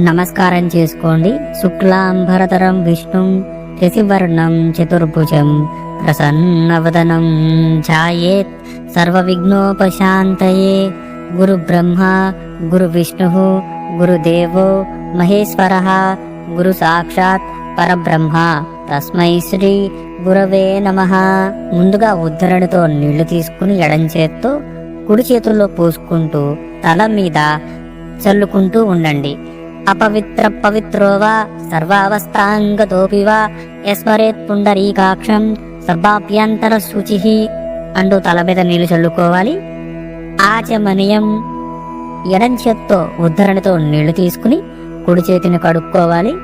నమస్కారం చేసుకోండి. శుక్లాంబరధరం విష్ణుం శశివర్ణం చతుర్భుజం ప్రసన్నవదనం ఛాయేత్ సర్వ విఘ్నోపశాంతయే. గురు బ్రహ్మ గురు విష్ణు గురుదేవో మహేశ్వరః గురు సాక్షాత్ పరబ్రహ్మ తస్మై శ్రీ గురవే నమః. ముందుగా ఉద్ధరణితో నీళ్లు తీసుకుని ఎడం చేత్తో కుడి చేతుల్లో పోసుకుంటూ తల మీద చల్లుకుంటూ ఉండండి. అపవిత్ర పవిత్రోవా సర్వావస్థాంగతోపి వా యస్మరేత్ పుండరీకాక్షం సర్వాభ్యంతర శుచి అంటూ తల మీద నీళ్లు చల్లుకోవాలి. ఆచమనీయం. ఎడం చేత్తో ఉద్ధరణితో నీళ్లు తీసుకుని కుడి చేతిని కడుక్కోవాలి.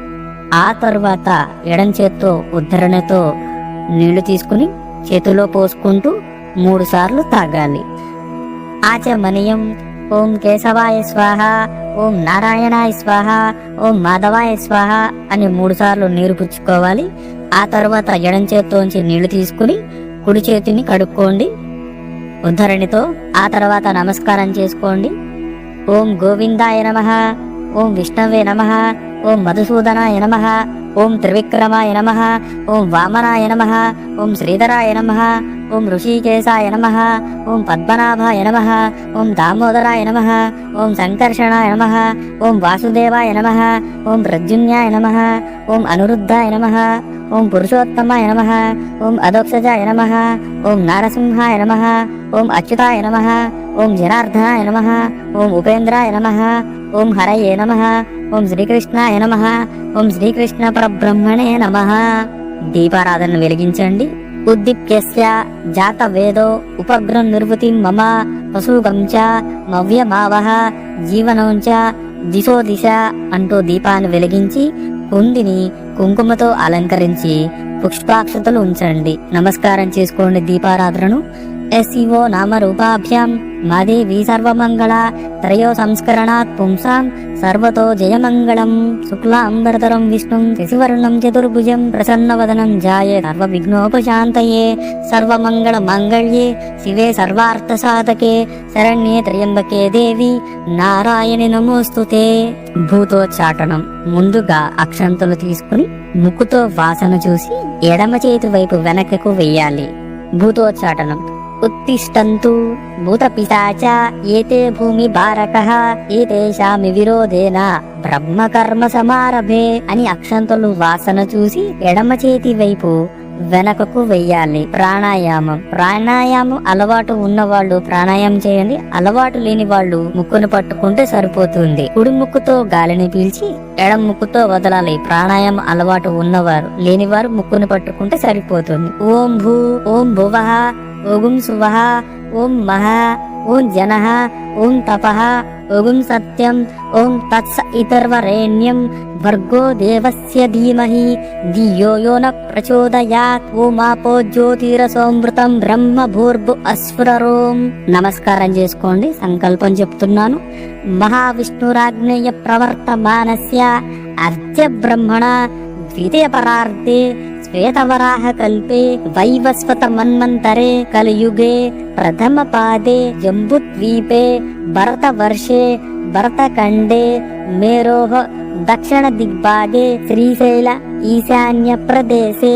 ఆ తరువాత ఎడం చేత్తో ఉద్ధరణతో నీళ్లు తీసుకుని చేతిలో పోసుకుంటూ 3 సార్లు తాగాలి. ఆచమనీయం. ఓం కేశవాయ స్వాహ, ఓం నారాయణాయ స్వాహ, ఓం మాధవాయ స్వాహ అని 3 సార్లు నీరు పుచ్చుకోవాలి. ఆ తర్వాత ఎడం చేత్తోంచి నీళ్లు తీసుకుని కుడి చేతిని కడుక్కోండి ఉద్ధరణితో. ఆ తర్వాత నమస్కారం చేసుకోండి. ఓం గోవిందాయ నమః, ఓం విష్ణవే నమః, ఓం మధుసూదనాయ నమః, ఓం త్రివిక్రమాయ నమః, ఓం వామనాయ నమః, ఓం శ్రీధరాయ నమః, ఓం ఋషికేశాయ నమః, ఓం పద్మనాభాయ నమః, ఓం దామోదరాయ నమః, ఓం సంకర్షణాయ నమః, ఓం వాసుదేవాయ నమః, ఓం ప్రద్యుమ్నాయ నమః, ఓం అనిరుద్ధాయ నమః, ఓం పురుషోత్తమాయ నమః, ఓం అధోక్షజాయ నమః, ఓం నారసింహాయ నమః, ఓం అచ్యుతాయ నమః, ఓం జనార్దనాయ నమః, ఓం ఉపేంద్రాయ నమః, ఓం హరయే నమః, ఓం శ్రీకృష్ణాయ నమః, ఓం శ్రీకృష్ణ పరబ్రహ్మణే నమః. దీపారాధన వెలిగించండి. ఉద్దీప్యస్య జాత వేదో ఉపగ్రహం నిర్వృతిం మమ పశుగం చ మవ్యమావహ జీవనం చ దిశో దిశ అంటూ దీపాన్ని వెలిగించి కుందిని కుంకుమతో అలంకరించి పుష్పాక్షతలు ఉంచండి. నమస్కారం చేసుకోండి. దీపారాధనను ఎస్ఈఓ నామరూపాభ్యాం మాదేవి సర్వమంగళ త్రయో సంస్కరణాత్ పుంసాం సర్వతో జయమంగళం. శుక్లాంబరధరం విష్ణుం శశివర్ణం చతుర్భుజం ప్రసన్నవదనం ధ్యాయే సర్వ విఘ్నోపశాంతయే. సర్వమంగళ మంగళ్యే శివే సర్వార్థ సాధకే శరణ్యే త్ర్యంబకే దేవి నారాయణి నమోస్తుతే. భూతోచ్చాటనం. ముందుగా అక్షంతలు తీసుకుని ముక్కుతో వాసన చూసి ఎడమ చేతి వైపు వెనకకు వెయ్యాలి. భూతోచ్చాటనం. ఉత్తిష్టంతు భూత పిశాచ ఏతే భూమి భారకః ఏతేషామి విరోధేన బ్రహ్మకర్మ సమారభే అని అక్షంతలు వాసన చూసి ఎడమ చేతి వైపు వెనకకు వెయ్యాలి. ప్రాణాయామం అలవాటు ఉన్నవాళ్ళు ప్రాణాయామం చేయండి. అలవాటు లేని వాళ్ళు ముక్కును పట్టుకుంటే సరిపోతుంది. కుడి ముక్కుతో గాలిని పీల్చి ఎడం ముక్కుతో వదలాలి. ప్రాణాయామం అలవాటు ఉన్నవారు, లేనివారు ముక్కును పట్టుకుంటే సరిపోతుంది. ఓం భూ, ఓం భువః, ఓం సువః, ఓం మహః, ఓం జనః, ఓం తపః, ఓం సత్యం, ఓం తత్స ఇతర్వరేణ్యం భర్గో దేవస్య ధీమహి ధియో యో న ప్రచోదయాత్. ఓమాపో జ్యోతిరసోమృతం బ్రహ్మ భూర్భు అస్ఫురరోం. నమస్కారం చేసుకోండి. సంకల్పం చెప్తున్నాను. మహావిష్ణురాజ్ఞేయ ప్రవర్తమానస్య అర్ధ్య బ్రహ్మణ ద్వితీయ పరార్ధే శ్వేతవరాహ కల్పే వైవస్వత మన్వంతరే కలియుగే ప్రథమ పాదే జంబుద్వీపే భరతవర్షే భరతఖండే మేరోహ దక్షిణ దిగ్భాగే శ్రీశైల ఈశాన్య ప్రదేశే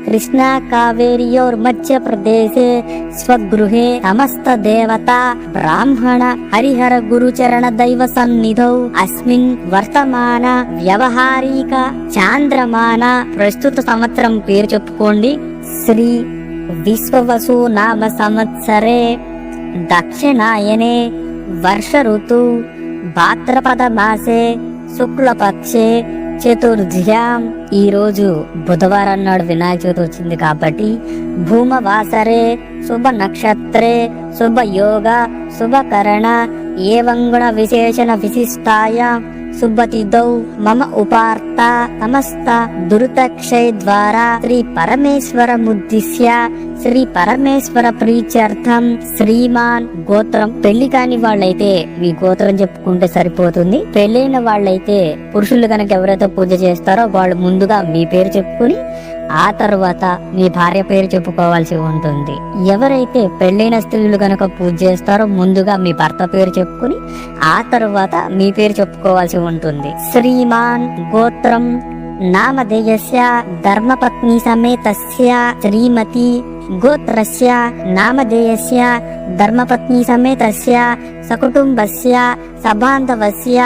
కృష్ణా కావేర్యోర్మధ్య ప్రదేశే స్వగృహే సమస్త దేవతా బ్రాహ్మణ హరిహర గురుచరణ దైవ సన్నిధౌ అస్మిన్ వర్తమాన వ్యవహారిక చాంద్రమాన. ప్రస్తుత సంవత్సరం పేరు చెప్పుకోండి. శ్రీ విశ్వవసు నామ సంవత్సరే దక్షిణాయనే వర్ష ఋతు భాద్రపద మాసే శుక్లపక్షే చతుర్థ్యాం. ఈ రోజు బుధవారం నాడు వినాయక చవితి వచ్చింది కాబట్టి భూమవాసరే శుభ నక్షత్రే శుభ యోగ శుభకరణ ఏవం గుణ విశేషణ విశిష్టాయ శుభతిథౌ మమ ఉపార్త సమస్త దురితక్షయ ద్వారా శ్రీ పరమేశ్వరముద్దిశ్య శ్రీ పరమేశ్వర ప్రీత్యర్థం శ్రీమాన్ గోత్రం. పెళ్లి కాని వాళ్ళైతే మీ గోత్రం చెప్పుకుంటే సరిపోతుంది. పెళ్ళైన వాళ్ళైతే పురుషులు కనుక ఎవరైతే పూజ చేస్తారో వాళ్ళు ముందుగా మీ పేరు చెప్పుకుని ఆ తరువాత మీ భార్య పేరు చెప్పుకోవాల్సి ఉంటుంది. ఎవరైతే పెళ్లైన స్త్రీలు గనక పూజ చేస్తారో ముందుగా మీ భర్త పేరు చెప్పుకుని ఆ తరువాత మీ పేరు చెప్పుకోవాల్సి ఉంటుంది. శ్రీమాన్ గోత్రం నామధేయస్య ధర్మపత్ని సమేతస్య శ్రీమతి గోత్రస్య నామధేయస్య ధర్మపత్ని సమేతస్య సకుటుంబస్య సబాంధవస్య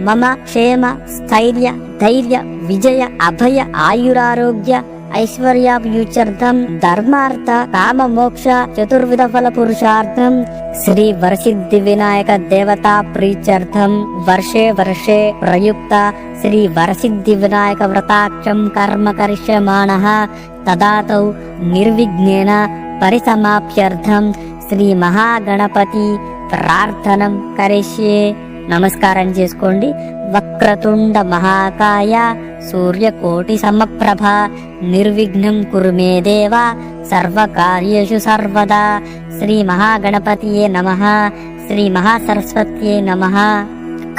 మమ క్షేమ స్థైర్య ధైర్య విజయ అభయ ఆయురారోగ్య ఐశ్వర్యాభ్యుత్యర్థం ధర్మార్థ కామ మోక్ష చతుర్విధ ఫల పురుషార్థం శ్రీ వరసిద్ధి వినాయక దేవతా ప్రీత్యర్థం వర్షే వర్షే ప్రయుక్త శ్రీ వరసిద్ధి వినాయక వ్రతాక్షం కర్మ కరిష్యమాణః తదాతౌ నిర్విఘ్నేన పరిసమాప్త్యర్థం శ్రీ మహాగణపతి ప్రార్థనం కరిష్యే. నమస్కారం చేసుకోండి. వక్రతుండ మహాకాయ సూర్యకోటి సమప్రభ నిర్విఘ్నం కురు మే దేవ సర్వకార్యేషు సర్వదా. శ్రీ మహాగణపతియే నమః. శ్రీ మహాసరస్వత్యే నమః.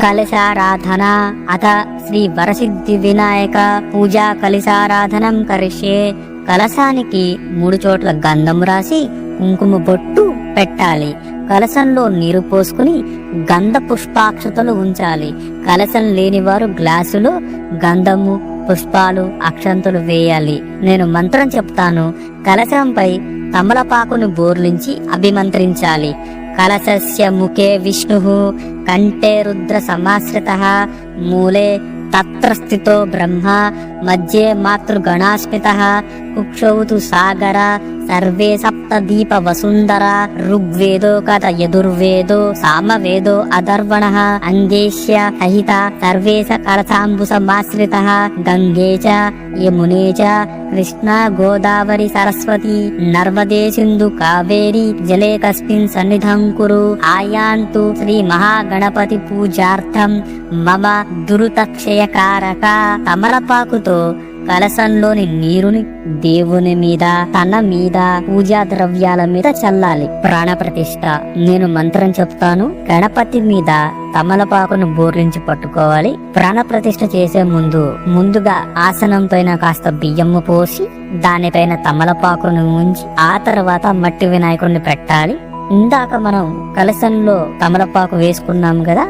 కలశారాధన అథ శ్రీ వరసిద్ధి వినాయక పూజా కలశారాధనం కరిష్యే. కలశానికి 3 చోట్ల గంధం రాసి కుంకుమ బొట్టు పెట్టాలి. కలశంలో నీరు పోసుకుని గంధ పుష్పాక్షతలు ఉంచాలి. కలశం లేనివారు గ్లాసులో గంధము పుష్పాలు అక్షంతలు వేయాలి. నేను మంత్రం చెప్తాను. కలశంపై తమలపాకును బోర్లించి అభిమంత్రించాలి. కలశస్య ముఖే విష్ణుః కంఠే రుద్ర సమాశ్రితః మూలే తత్ర స్థితో బ్రహ్మ మధ్యే మాతృగణాస్మితః కుక్షౌ తు సాగర సర్వే సప్త దీప వసుంధర ఋగ్వేదో కథ యజుర్వేదో సామవేదో అధర్వణః అంగేశ్య సహిత సర్వేశ కలశాంబు సమాశ్రితః గంగే చ యమునే చ కృష్ణ గోదావరి సరస్వతి నర్మదే సింధు కావేరి జలే కస్మిన్ సన్నిధం కురు ఆయాంతు శ్రీ మహాగణపతి పూజార్థం మమ దురుతక్షయకారక. తమలపాకుతో కలశంలోని నీరుని దేవుని మీద తన మీద పూజా ద్రవ్యాల మీద చల్లాలి. ప్రాణప్రతిష్ఠ నేను మంత్రం చెప్తాను. గణపతి మీద తమలపాకును బోర్లించి పట్టుకోవాలి. ప్రాణప్రతిష్ఠ చేసే ముందుగా ఆసనం పైన కాస్త బియ్యము పోసి దానిపైన తమలపాకును ఉంచి ఆ తర్వాత మట్టి వినాయకుడిని పెట్టాలి. ఇందాక మనం కలశంలో తమలపాకు వేసుకున్నాం కదా,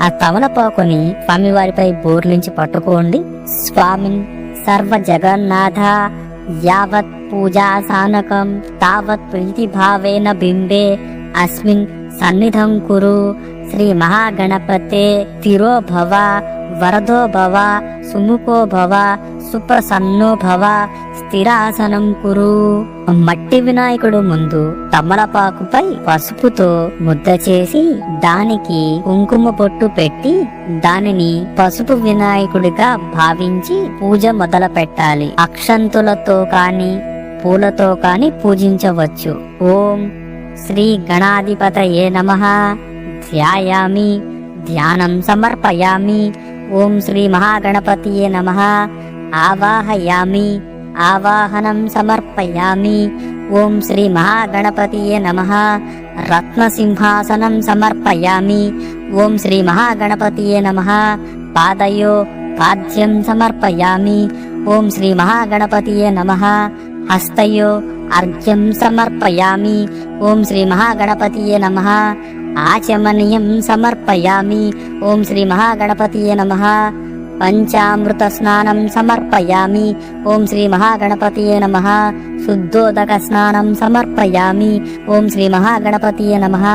ఆ తమలపాకుని స్వామివారిపై బోర్లించి పట్టుకోండి. స్వామిన్ సర్వ జగన్నాథ యావత్ పూజా సానకం తావత్ ప్రీతి భావేన బింబే అస్మిన్ సన్నిధం కురు. శ్రీ మహాగణపతే స్థిరో భవ వరదో భవ సుముఖో భవ సుప్రసన్నో భవ స్థిరాసనం కురు. మట్టి వినాయకుడు ముందు తమలపాకుపై పసుపుతో ముద్ద చేసి దానికి కుంకుమ పొట్టు పెట్టి దానిని పసుపు వినాయకుడిగా భావించి పూజ మొదలు పెట్టాలి. అక్షంతులతో కాని పూలతో కాని పూజించవచ్చు. ఓం శ్రీ గణాధిపతయే నమః. ధ్యాయామి ధ్యానం సమర్పయామి. ఓం శ్రీ మహాగణపతియే నమః. ఆవాహయామి ఆవాహనం సమర్పయామి. ఓం శ్రీ మహాగణపతియే నమః. రత్నసింహాసనం సమర్పయామి. ఓం శ్రీ మహాగణపతియే నమః. పాదయో పాద్యం సమర్పయామి. ఓం శ్రీ మహాగణపతియే నమః. హస్తయో అర్ఘ్యం సమర్పయామి. ఓం శ్రీ మహాగణపతియే నమః. ఆచమనీయం సమర్పయామి. ఓం శ్రీ మహాగణపతియే నమః. పంచామృత స్నానం సమర్పయామి. ఓం శ్రీ మహాగణపతియే నమః. శుద్ధోదక స్నానం సమర్పయామి. ఓం శ్రీ మహాగణపతియే నమః.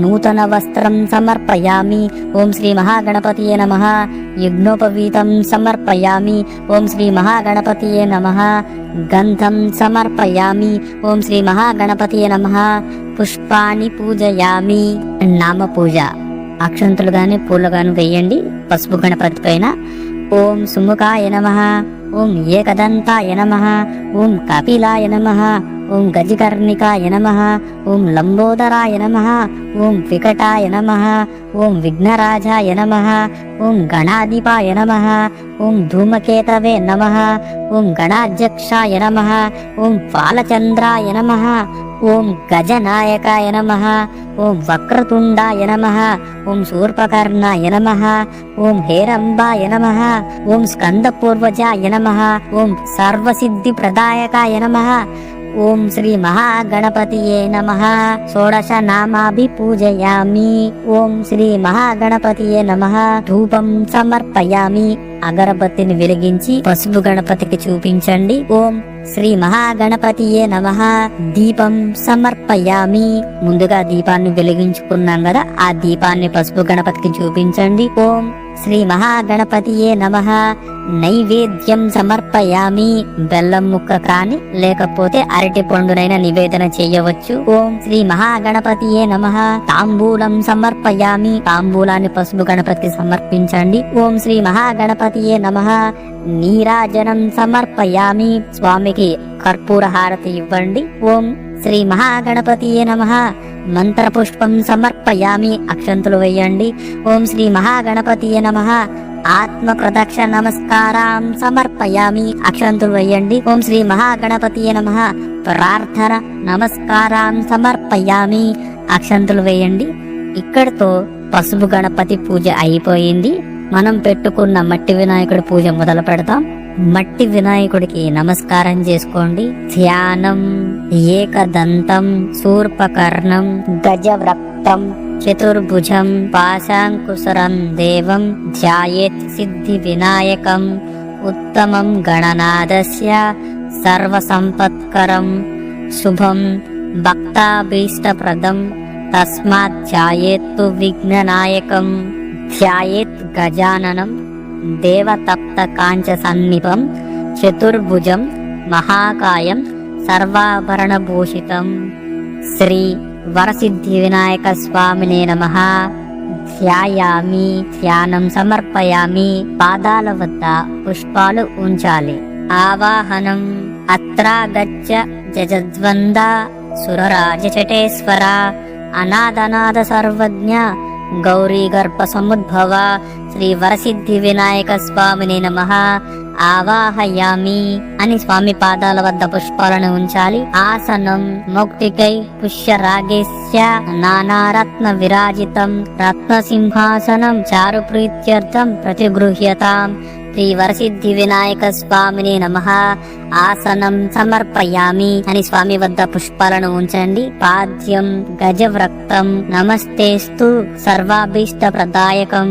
నూతన వస్త్రం సమర్పయామి. ఓం శ్రీ మహాగణపతియే నమః. యజ్ఞోపవీతం సమర్పయామి. ఓం శ్రీ మహాగణపతియే నమః. గంధం సమర్పయామి. ఓం శ్రీ మహాగణపతియే నమః. పుష్పాన్ని పూజయామి. నామ పూజ అక్షంతులు గాని పూలు గాని వేయండి పసుపు గణపతి పైన. ఓం సుముఖాయ నమః. ఓం ఏకదంతాయ నమః. ఓం కపిలాయ నమః. ఓం గజకర్ణికాయ నమః, ఓం లంబోదరాయ నమః, ఓం వికటాయ నమః, ఓం విఘ్నరాజాయ నమః, ఓం గణాధిపాయ నమః, ఓం ధూమకేతవే నమః, ఓం గణాధ్యక్షాయ నమః, ఓం బాలచంద్రాయ నమః, ఓం గజనాయకాయ నమః, ఓం వక్రతుండాయ నమః, ఓం శూర్పకర్ణాయ నమః, ఓం హేరంబాయ నమః, ఓం స్కందపూర్వజాయ నమః, ఓం సర్వసిద్ధిప్రదాయకాయ నమః, ఓం శ్రీ మహాగణపతియే నమః. షోడశ నామాభి పూజయామి. ఓం శ్రీ మహాగణపతియే నమః. ధూపం సమర్పయామి. అగరబత్తిని వెలిగించి పసుపు గణపతికి చూపించండి. ఓం శ్రీ మహాగణపతియే నమః. దీపం సమర్పయామి. ముందుగా దీపాన్ని వెలిగించుకున్నాం కదా, ఆ దీపాన్ని పసుపు గణపతికి చూపించండి. ఓం శ్రీ మహాగణపతియే నమః. నైవేద్యం సమర్పయామి. బెల్లం ముక్క కాని లేకపోతే అరటి పండునైనా నివేదన చేయవచ్చు. ఓం శ్రీ మహాగణపతియే నమః. తాంబూలం సమర్పయామి. తాంబూలాన్ని పసుపు గణపతికి సమర్పించండి. ఓం శ్రీ మహాగణపతియే నమః. నీరాజనం సమర్పయామి. స్వామికి కర్పూర హారతి ఇవ్వండి. ఓం శ్రీ మహాగణపతియే నమః. మంత్రపుష్పం సమర్పయామి. అక్షంతులు వేయండి. ఓం శ్రీ మహాగణపతియే నమః. ఆత్మ ప్రదక్ష నమస్కారం సమర్పయామి. అక్షంతులు వేయండి. ఓం శ్రీ మహాగణపతియే నమః. ప్రార్థన నమస్కారం సమర్పయామి. అక్షంతులు వేయండి. ఇక్కడితో పసుపు గణపతి పూజ అయిపోయింది. మనం పెట్టుకున్న మట్టి వినాయకుడి పూజ మొదలు పెడతాం. మట్టి వినాయకుడికి నమస్కారం చేసుకోండి. ధ్యానం. ఏకదంతం శూర్పకర్ణం గజవ్రక్తం చతుర్భుజం పాశాంకుశరం దేవం ధ్యాయేత్ సిద్ధి వినాయకం ఉత్తమం గణనాదస్య సర్వసంపత్కరం శుభం భక్తాభీష్టప్రదం తస్మాత్ ధ్యాయేత్తు విఘ్ననాయకం ధ్యాయేత్ గజాననం దేవతప్త కాంచ సన్నిపం చతుర్భుజం మహాకాయం సర్వాభరణభూషితం. శ్రీ వరసిద్ధి వినాయక స్వామినే నమః. ధ్యాయామి. ధ్యానం సమర్పయామి. పాదాల వద్ద పుష్పాలు ఉంచాలి. ఆవాహనం. అత్రాగచ్చ జజద్వంద సురరాజచటేశ్వర అనాదనాద సర్వజ్ఞ గౌరీ గర్భ సముద్భవ శ్రీ వరసిద్ధి వినాయక స్వామిని నమః. ఆవాహయామి అని స్వామి పాదాల వద్ద పుష్పాలను ఉంచాలి. ఆసనం. మౌక్తికై పుష్యరాగేస్య నానారత్న విరాజితం రత్న సింహాసనం చారు ప్రీత్యర్థం ప్రతిగృహ్యతాం శ్రీ వరసిద్ధి వినాయక స్వామిని నమః. ఆసనం సమర్పయామి అని స్వామి వద్ద పుష్పాలను ఉంచండి. పాద్యం గజవ్రక్తం నమస్తేస్తు సర్వాభీష్ట ప్రదాయకం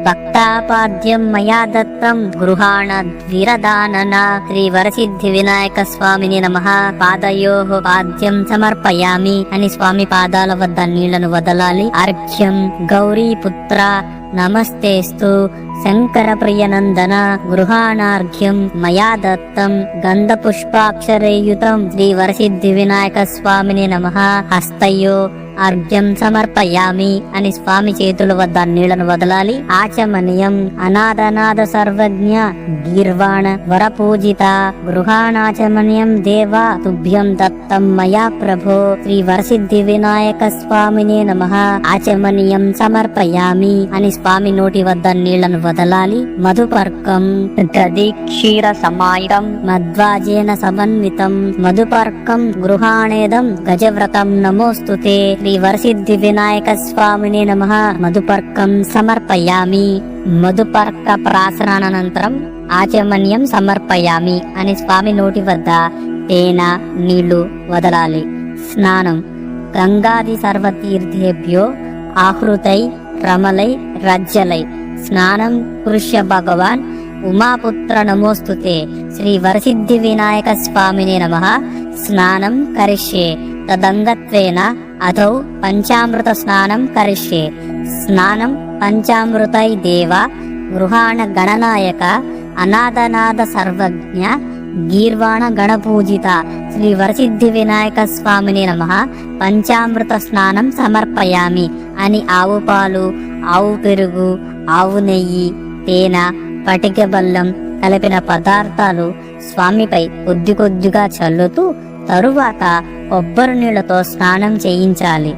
భక్తాపాద్యం మయా దత్తం గృహాణ ద్విరదానన శ్రీ వరసిద్ధి వినాయక స్వామిని నమః. పాదయోః పాద్యం సమర్పయామి అని స్వామి పాదాల వద్ద నీళ్లను వదలాలి. అర్ఘ్యం. గౌరీపుత్ర నమస్తేస్తు శంకర ప్రియనందన గృహాణార్ఘ్యం మయా దత్తం గంధ పుష్పాక్షరేయుతం శ్రీ వరసిద్ధి వినాయక స్వామిని నమః. హస్తయో అర్ఘ్యం సమర్పయామి అని స్వామి చేతుల వద్ద నీళ్లను వదలాలి. ఆచమనీయం. అనాదనాద సర్వజ్ఞ గీర్వాణ వరపూజిత గృహాణాచమనీయం దేవ తుభ్యం దత్తం మయా ప్రభో శ్రీ వరసిద్ధి వినాయక స్వామిని నమః. ఆచమనీయం సమర్పయామి అని స్వామి నోటి వద్ద నీళ్లను వదలాలి. మధుపర్కం. దధి క్షీర సమాయుతం మధ్వాజేన సమన్వితం మధుపర్కం గృహాణేదం గజవ్రతం నమోస్తుతే శ్రీ వరసిద్ధి వినాయక స్వామిని నమః. మధుపర్కం సమర్పయామి. మధుపర్క ప్రాసనానంతరం ఆచమన్యం సమర్పయామి అని స్వామి నోటి వద్ద తేనె నీళ్లు వదలాలి. స్నానం. గంగాది సర్వతీర్థేభ్యో ఆహృతై రమలై రజ్జలై స్నానం కృష్య భగవాన్ ఉమాపుత్ర నమోస్తుతే శ్రీ వరసిద్ధి వినాయక స్వామిని నమః. స్నానం కరిష్యే తదంగత్వేన అథౌ పంచామృత స్నానం కరిష్యే. స్నానం పంచామృతై దేవ గృహాణ గణనాయక అనాదనాద సర్వజ్ఞ గీర్వాణ గణపూజిత శ్రీ వరసిద్ధి వినాయక స్వామిని నమః. పంచామృత స్నానం సమర్పయామి అని ఆవు పాలు, ఆవు పెరుగు, ఆవు నెయ్యి, తేనె, పటిక బెల్లం కలిపిన పదార్థాలు స్వామిపై కొద్ది కొద్దిగా చల్లుతూ తరువాత కొబ్బరి నీళ్లతో స్నానం చేయించాలి.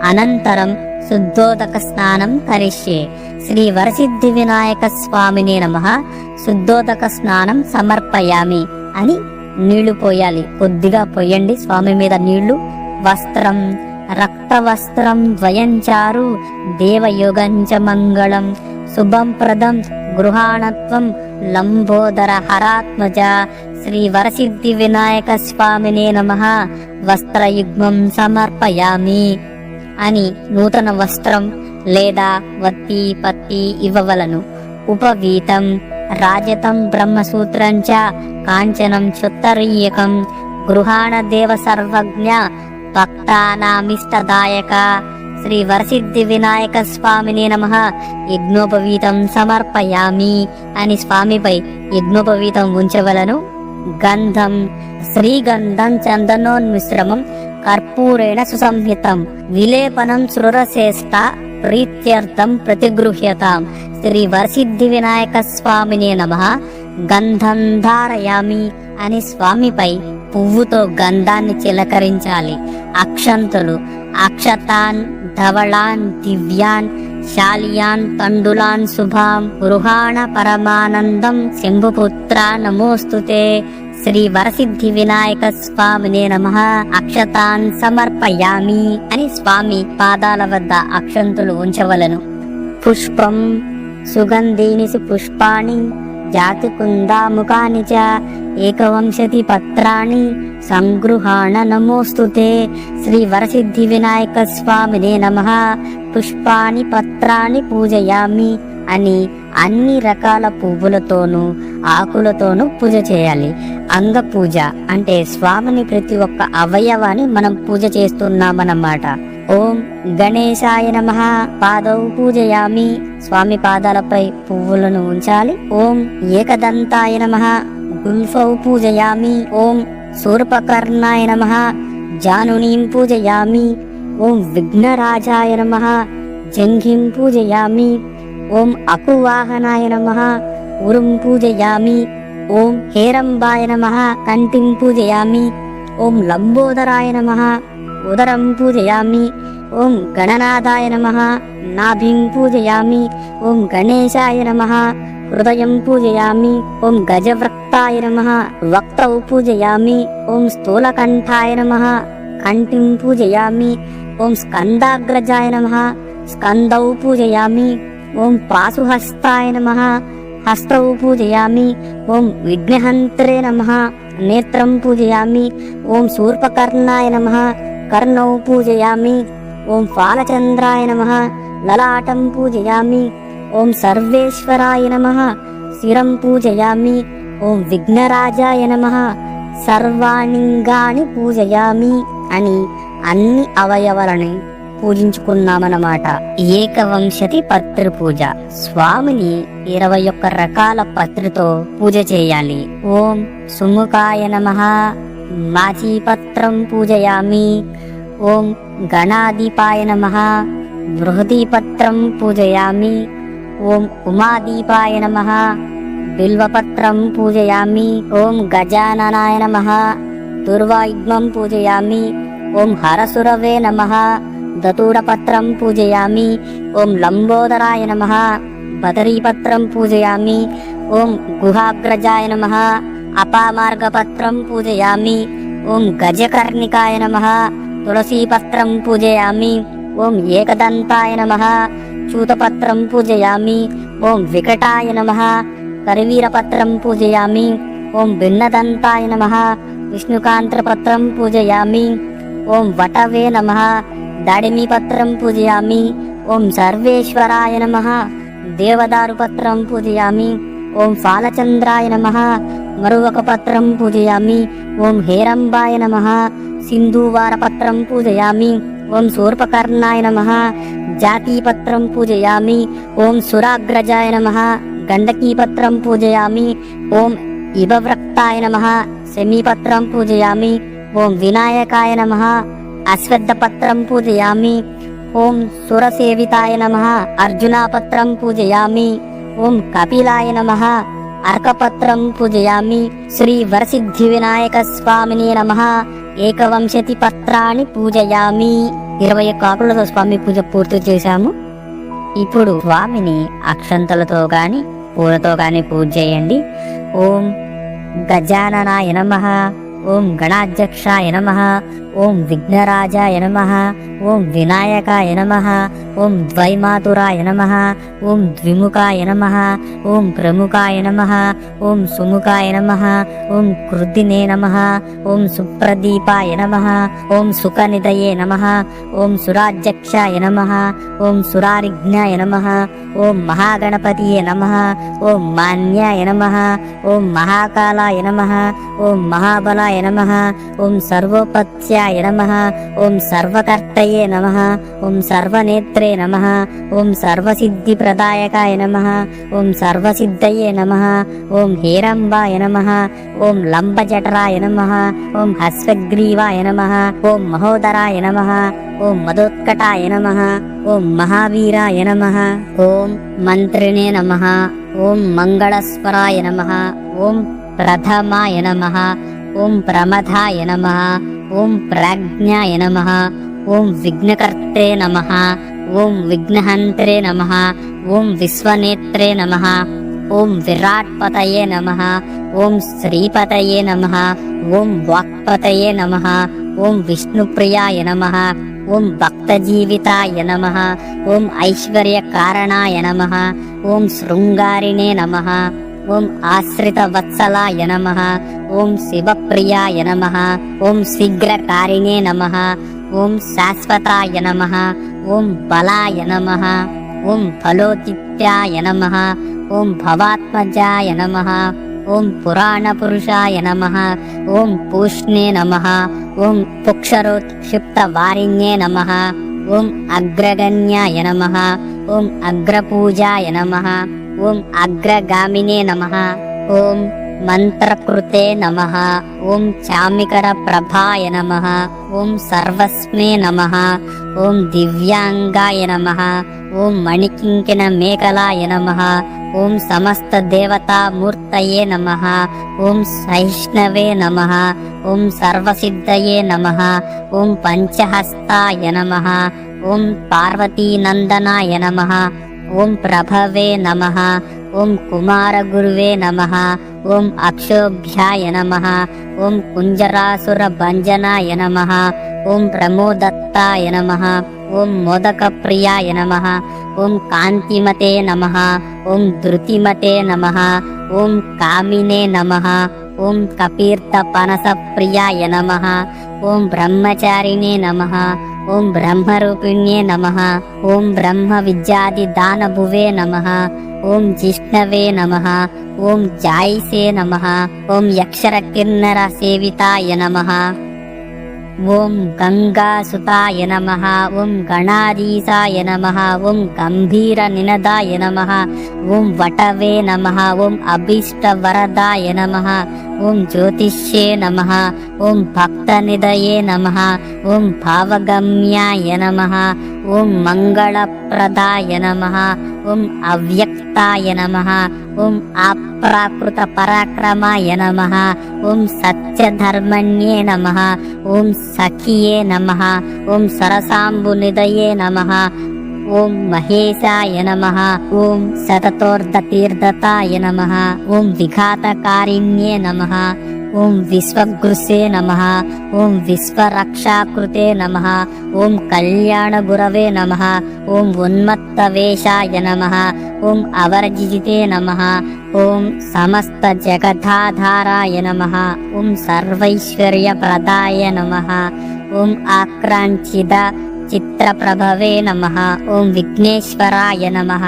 అనంతరం శుద్ధోదక స్నానం కరిష్యే. శ్రీ వరసిద్ధి వినాయక స్వామినే నమః శుద్ధోదక స్నానం సమర్పయామి అని నీళ్లు పోయాలి. కొద్దిగా పోయండి స్వామి మీద నీళ్లు. వస్త్రం రక్తవస్త్రం ద్వయంచారు దేవయోగంచ మంగళం శుభం ప్రదం గృహాణత్వం లంబోదర హరాత్మజ శ్రీ వరసిద్ధి వినాయక స్వామినే నమః వస్త్రయుగ్మం సమర్పయామి అని నూతన వస్త్రం లేదా వత్తి పత్తి ఇవ్వవలను. ఉపవీతం రాజతం బ్రహ్మసూత్రం చ కాంచనం చుత్తరీయకం గృహాణ దేవ సర్వజ్ఞ భక్తానామిష్టదాయక శ్రీ వరసిద్ధి వినాయక స్వామినే నమః యజ్ఞోపవీతం సమర్పయామి అని స్వామిపై యజ్ఞోపవీతం ఉంచవలను. గంధం శ్రీగంధం చందనోన్మిశ్రమం కర్పూరేణ సుసంహితం విలేపనం శృరశ్రేష్ట ప్రీత్యర్థం ప్రతిగృహ్యతాం శ్రీ వరసిద్ధి వినాయక స్వామినే నమః గంధం ధారయామి అని స్వామిపై పువ్వుతో గంధాన్ని చిలకరించాలి. అక్షంతులు అక్షతాన్ ధవళాన్ దివ్యాన్ శాలియాన్ తండులాన్ శుభాం గృహాణ పరమానందం శంభుపుత్ర నమోస్తుతే శ్రీ వరసిద్ధి వినాయక స్వామినే నమః అక్షతాన్ సమర్పయామి అని స్వామి పాదాల వద్ద అక్షంతులు ఉంచవలను. పుష్పం సుగంధీని పుష్పాణి జాతి కుందాముఖాని చ ఏకవంశతి పత్రాణి సంగృహాణ నమోస్తుతే శ్రీ వరసిద్ధి వినాయక స్వామినే నమః పుష్పాని పత్రాన్ని పూజయామి అని అన్ని రకాల పువ్వులతోనూ ఆకులతోనూ పూజ చేయాలి. అంగ పూజ అంటే స్వామిని ప్రతి ఒక్క అవయవాన్ని మనం పూజ చేస్తున్నామన్నమాట. ఓం గణేశాయ నమః పాదౌ పూజయామి స్వామి పాదాలపై పువ్వులను ఉంచాలి. ఓం ఏకదంతాయ నమః గుల్ఫౌ పూజయామి. ఓం శూర్పకర్ణాయ నమః జానునీం పూజయామి. ఓం విఘ్నరాజాయ నమః జంఘిం పూజయామి. ఓం అకువాహనాయ నమః ఉరుం పూజయామి. ఓం హేరంబాయ నమః కంఠిం పూజయామి. ఓం లంబోదరాయ నమః ఉదరం పూజయామి. ఓం గణనాథాయ నమః నాభిం పూజయామి. ఓం గణేశాయ నమః హృదయం పూజయామి. ఓం గజవృక్తాయ నమః వక్తౌ పూజయామి. ఓం స్థూలకంఠాయ నమః కంఠిం పూజయామి. ఓం స్కందాగ్రజాయ నమః స్కందౌ పూజయామి. ఓం పాశుహస్తాయ నమః హస్తౌ పూజయామి. ఓం విఘ్నహంత్రే నమః నేత్రం పూజయామి. ఓం శూర్పకర్ణాయ నమః కర్ణౌ పూజయామి. ఓం ఫాలచంద్రాయ నమః లలాటం పూజయామి. ఓం సర్వేశ్వరాయ నమః శిరం పూజయామి. ఓం విఘ్నరాజాయ నమః సర్వాణింగాని పూజయామి అని అన్ని అవయవాలని పూజించుకున్నామన్నమాట. ఏకవంశతి పత్రి పూజ స్వామిని 21 రకాల పత్రితో పూజ చేయాలి. ఓం సుముఖాయ నమః మాచీపత్రం పూజయామి. ఓం గణాదీపాయ నమః బృహదీపత్రం పూజయామి. ఓం ఉమాదీపాయ నమః బిల్వపత్రం పూజయామి. ఓం గజాననాయ నమః దుర్వాయుగ్మం పూజయామి. ఓం హరసురవే నమః దతూరపత్రం పూజయామి. ఓం లంబోదరాయ నమః బదరీపత్రం పూజయామి. ఓం గుహాగ్రజాయ నమః అపామార్గపత్రం పూజయామి. ఓం గజకర్ణికాయ నమః తులసీపత్రం పూజయామి. ఓం ఏకదంతాయ నమః చూతపత్రం పూజయామి. ఓం వికటాయ నమః కరివీరపత్రం పూజయామి. ఓం భిన్నదంతాయ నమః విష్ణుకాంత్రపత్రం పూజయామి. ఓం వటవే నమః దాడిమీపత్రం పూజయామి. ఓం సర్వేశ్వరాయ నమః దేవదారుపత్రం పూజయామి. ఓం ఫాలచంద్రాయ నమః మరువకపత్రం పూజయామి. ఓం హేరంబాయ నమః సింధూవారపత్రం పూజయామి. ఓం శూర్పకర్ణాయ నమః జాతీపత్రం పూజయామి. ఓం సురాగ్రజాయ నమః గండకీపత్రం పూజయామి. ఓం ఇభవ్రక్తాయ నమః శమీపత్రం పూజయామి. ఓం వినాయకాయ నమః అశ్వత్థపత్రం పూజయామి. ఓం సురసేవితాయ నమః అర్జునాపత్రం పూజయామి. ఓం కపిలాయ నమః అర్కపత్రం పూజయామి. శ్రీ వరసిద్ధి వినాయక స్వామినే నమః ఏకవంశతి పత్రాన్ని పూజయామి. 21 ఆకులతో స్వామి పూజ పూర్తి చేశాము. ఇప్పుడు స్వామిని అక్షంతలతో గాని పూలతో గాని పూజ చేయండి. ఓం గజాననాయ నమః, ఓం గణాధ్యక్షాయ నమః, ఓం విఘ్నరాజాయ నమః, ఓం వినాయకాయ నమః, ఓం ద్వైమాతురాయ నమః, ఓం ద్విముఖాయ నమః, ఓం ప్రముఖాయ నమః, ఓం సుముఖాయ నమః, ఓం కృద్దినే నమః, ఓం సుప్రదీపాయ నమః, ఓం సుఖనిధయే నమః, ఓం సురాధ్యక్షాయ నమః, ఓం సురారిజ్ఞాయ నమః, ఓం మహాగణపతియే నమః, ఓం మాన్యాయ నమః, ఓం మహాకాలాయ నమః, ఓం మహాబలాయ నమః, ఓం సర్వోపత్యాయ నమః, ఓం సర్వకర్తయే నమః, ఓం సర్వనేత్రే నమః, ఓం సర్వసిద్ధిప్రదాయకాయ నమః, ఓం సర్వసిద్ధయే నమః, ఓం హేరంబాయ నమః, ఓం లంబజఠరాయ నమః, ఓం హస్వగ్రీవాయ నమః, ఓం మహోదరాయ నమః, ఓం మదోత్కటాయ నమః, ఓం మహావీరాయ నమః, ఓం మంత్రిణే నమః, ఓం మంగళస్వరాయ నమః, ఓం ప్రథమాయ నమః, ఓం ప్రమథాయ నమః, ఓం ప్రాజ్ఞాయ నమః, ఓం విఘ్నకర్తే నమః, ఓం విఘ్నహంత్రే నమః, ఓం విశ్వనేత్రే నమః, ఓం విరాట్పతయే నమః, ఓం శ్రీపతయే నమః, ఓం వాక్పతయే నమః, ఓం విష్ణుప్రియాయ నమః, ఓం భక్తజీవితాయ నమః, ఓం ఐశ్వర్యకారణాయ నమః, ఓం శృంగారిణే నమః, ఓం ఆశ్రితవత్సలాయ నమః, ఓం శివప్రియాయ నమః, ఓం శీఘ్రకారిణే నమః, ఓం శాశ్వతాయ నమః, ఓం బలాయ నమః, ఓం ఫలోచిత్యాయ నమః, ఓం భవాత్మజాయ నమః, ఓం పురాణపురుషాయ నమః, ఓం పూష్ణే నమః, ఓం పుక్షరోత్క్షిప్తవారిణ్యే నమః, ఓం అగ్రగణ్యాయ నమః, ఓం అగ్రపూజాయ నమః, ఓం అగ్రగామినే నమః, ఓం మంత్రకృతే నమః, ఓం చామికర ప్రభాయ నమః, ఓం సర్వస్మే నమః, ఓం దివ్యాంగాయ నమః, ఓం మణికింకిణ మేకలాయ నమః, ఓం సమస్త దేవతామూర్తయే నమః, ఓం సహిష్ణవే నమః, ఓం సర్వసిద్ధయే నమః, ఓం పంచహస్తాయ నమః, ఓం పార్వతీనందనాయ నమః, ఓం ప్రభవే నమః, ఓం కుమారగురువే నమః, ఓం అక్షోభ్యాయ నమః, ఓం కుంజరాసురభంజనాయ నమః, ఓం ప్రమోదత్తాయ నమః, ఓం మోదకప్రియాయ నమః, ఓం కాంతిమతే నమః, ఓం ధృతిమతే నమః, ఓం కామినే నమః, ఓం కపీర్తపనసప్రియాయ నమః, ఓం బ్రహ్మచారిణే నమః, ఓం బ్రహ్మరూపిణ్యే నమః, ఓం బ్రహ్మ విద్యాది దానభువే నమః, ఓం జిష్ణవే నమః, ఓం జాయిసే నమః, ఓం యక్షర కిన్నర సేవితాయ నమః, ఓం గంగాసుతాయ నమః, ఓం గణాధీశాయ నమః, ఓం గంభీర నినదాయ నమః, ఓం వటవే నమః, ఓం అభీష్టవరదాయ నమః, ఓం జ్యోతిష్యే నమః, ఓం భక్తనిధయే నమః, ఓం భావగమ్యాయ నమః, ఓం మంగళప్రదాయ నమః, ఓం అవ్యక్తాయ నమః, ఓం అప్రాకృత పరాక్రమాయ నమః, ఓం సత్యధర్మణ్యే నమః, ఓం సఖియే నమః, ఓం సరసాంబునిధయే నమః, ఓం మహేశాయ నమః, ఓం శతతోర్ధతీర్థతాయ నమః, ఓం విఘాతకారిణ్యే నమః, ఓం విశ్వగృసే నమః, ఓం విశ్వరక్షాకృతే నమః, ఓం కళ్యాణగురవే నమః, ఓం ఉన్మత్తవేషాయ నమః, ఓం అవరజిజితే నమః, ఓం సమస్త జగదాధారాయ నమః, ఓం సర్వైశ్వర్యప్రదాయ నమః, ఓం ఆక్రాంచిత చిత్రప్రభవే నమః, ఓం విఘ్నేశ్వరాయ నమః,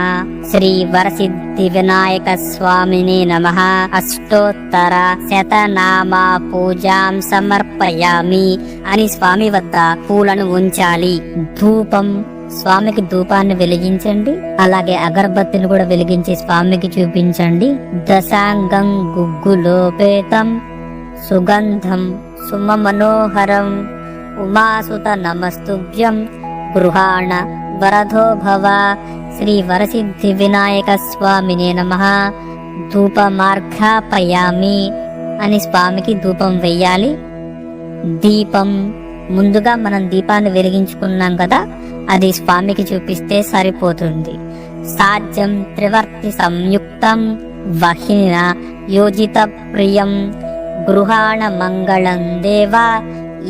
శ్రీ వరసిద్ధి వినాయక స్వామినే నమః. అష్టోత్తర శతనామా పూజాం సమర్పయామి అని స్వామి వద్ద పూలను ఉంచాలి. ధూపం, స్వామికి ధూపాన్ని వెలిగించండి. అలాగే అగరబత్తిని కూడా వెలిగించి స్వామికి చూపించండి. దశాంగం గుగ్గులోపేతం సుగంధం సుమమనోహరం ఉమాసుత నమస్తుభ్యం గృహాణ వరదో భవ. శ్రీ వరసిద్ధి వినాయక స్వామినే నమః. ధూపమార్ఘాపయామి అని స్వామికి ధూపం వెయ్యాలి. దీపం, ముందుగా మనం దీపాన్ని వెలిగించుకున్నాం కదా, అది స్వామికి చూపిస్తే సరిపోతుంది. సాధ్యం త్రివర్తి సంయుక్తం వహిన యోజిత ప్రియం గృహాణ మంగళం దేవా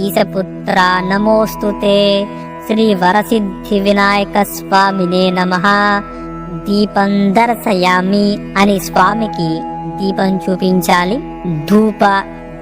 ఈశపుత్ర నమోస్తుతే. శ్రీ వరసిద్ధి వినాయక స్వామినే నమః. దీపం దర్శయామి అని స్వామికి దీపం చూపించాలి. ధూప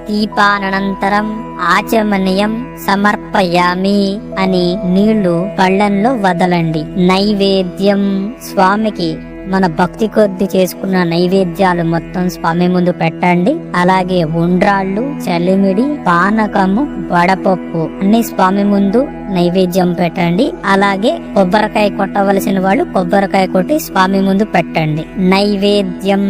దీపానంతరం ఆచమనీయం సమర్పయామి అని నీళ్లు పళ్ళెంలో వదలండి. నైవేద్యం, స్వామికి మన భక్తి కొద్ది చేసుకున్న నైవేద్యాలు మొత్తం స్వామి ముందు పెట్టండి. అలాగే ఉండ్రాళ్ళు, చలిమిడి, పానకము, వడపప్పు అన్ని స్వామి ముందు నైవేద్యం పెట్టండి. అలాగే కొబ్బరికాయ కొట్టవలసిన వాళ్ళు కొబ్బరికాయ కొట్టి స్వామి ముందు పెట్టండి. నైవేద్యం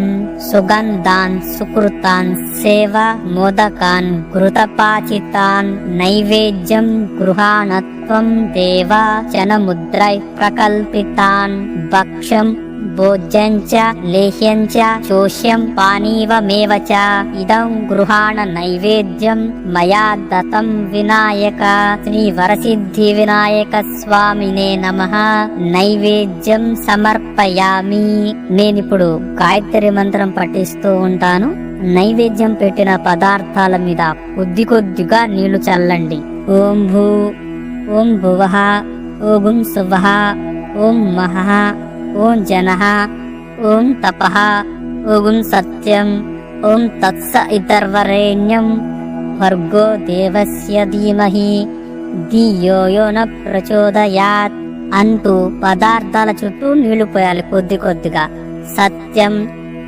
సుగంధాన్ సుకృతాన్ సేవ మోదకాన్ ఘృతపాచితాన్ నైవేద్యం గృహాణత్వం దేవా జనముద్రై ప్రకల్పితాన్ భక్ష్యం భోజ్యంచ లేహ్యంచ చోష్యం పానీవమేవ చ ఇదం గృహాణ నైవేద్యం మయా దత్తం వినాయక. శ్రీ వరసిద్ధి వినాయక స్వామినే నమః. నైవేద్యం సమర్పయామి. నేనిప్పుడు గాయత్రి మంత్రం పఠిస్తూ ఉంటాను. నైవేద్యం పెట్టిన పదార్థాల మీద కొద్ది కొద్దిగా నీళ్లు చల్లండి. ఓం భూ, ఓం భువః, ఓం సువః, ఓం మహః, ఓం జనః, ఓం తపః, ఓం సత్యం, ఓం తత్స ఇతర్వరేణ్యం భర్గో దేవస్య ధీమహి ధియో యో న ప్రచోదయాత్ అంటూ పదార్థాల చుట్టూ నీళ్లు పోయాలి కొద్ది కొద్దిగా. సత్యం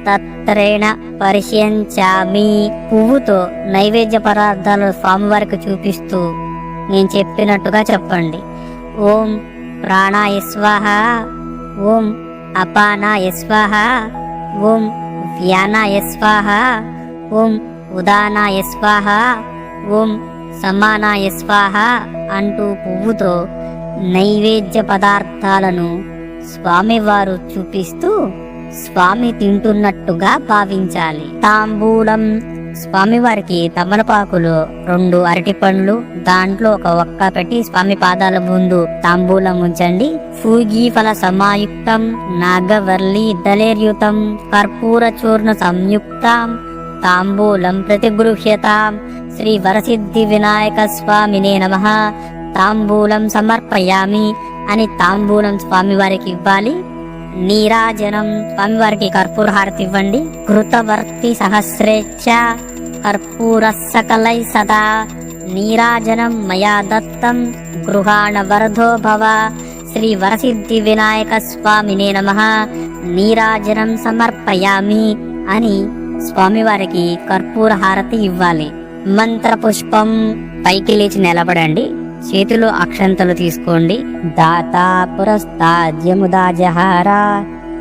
తత్రేణ పరిశీలించామి. పువ్వుతో నైవేద్య పదార్థాలు స్వామివారికి చూపిస్తూ నేను చెప్పినట్టుగా చెప్పండి. ఓం ప్రాణాయ స్వాహ, ఓం అపానాయ స్వాహ, ఓం వ్యానాయ స్వాహ, ఓం ఉదానాయ స్వాహ, ఓం సమానాయ స్వాహ అంటూ పువ్వుతో నైవేద్య పదార్థాలను స్వామివారు చూపిస్తూ స్వామి తింటున్నట్టుగా భావించాలి. తాంబూలం, స్వామివారికి తమలపాకులు 2 అరటి పండ్లు, దాంట్లో ఒక ఒక్క పెట్టి స్వామి పాదాల ముందు తాంబూలం ఉంచండి. ఫూగీఫల సమాయుక్తం నాగవర్లి దళేర్యుతం కర్పూర చూర్ణ సంయుక్తం తాంబూలం ప్రతిగృహ్యతాం. శ్రీ వరసిద్ధి వినాయక స్వామినే నమః. తాంబూలం సమర్పయామి అని తాంబూలం స్వామివారికి ఇవ్వాలి. నీరాజనం, స్వామివారికి కర్పూర హారతి ఇవ్వండి. కృతవర్తి సహస్రేచ్ఛ కర్పూర సకలై సదా నీరాజనం మయా దత్తం గృహాణ వరదో భవ. శ్రీ వరసిద్ధి వినాయక స్వామినే నమః. నీరాజనం సమర్పయామి అని స్వామివారికి కర్పూర హారతి ఇవ్వాలి. మంత్ర పుష్పం, పైకి లేచి నిలబడండి. చేతిలో అక్షంతలు తీసుకోండి. దాతా పురస్తాద్యముదా జహార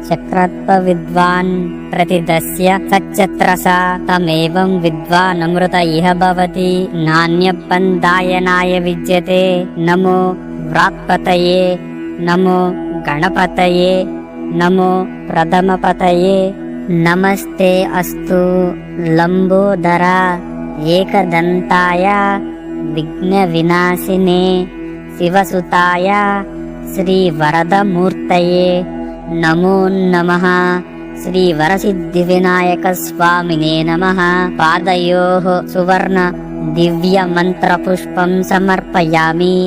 చక్రత్వ విద్వాన్ ప్రతిదస్య సచ్చత్రస తమేవం విద్వాన్ అమృత ఇహ భవతి నాణ్యబంధాయనాయ విద్యతే. నమో వ్రాత్పతయే, నమో గణపతయే, నమో ప్రథమపతయే. నమస్తే అస్తు లంబోదర ఏకదంతాయ విఘ్న వినాశినే శివసుతాయ శ్రీ వరదమూర్తయే నమో నమః. శ్రీ వరసిద్ధి వినాయక స్వామినే నమః. పాదయోః సువర్ణ దివ్య మంత్ర పుష్పం సమర్పయామి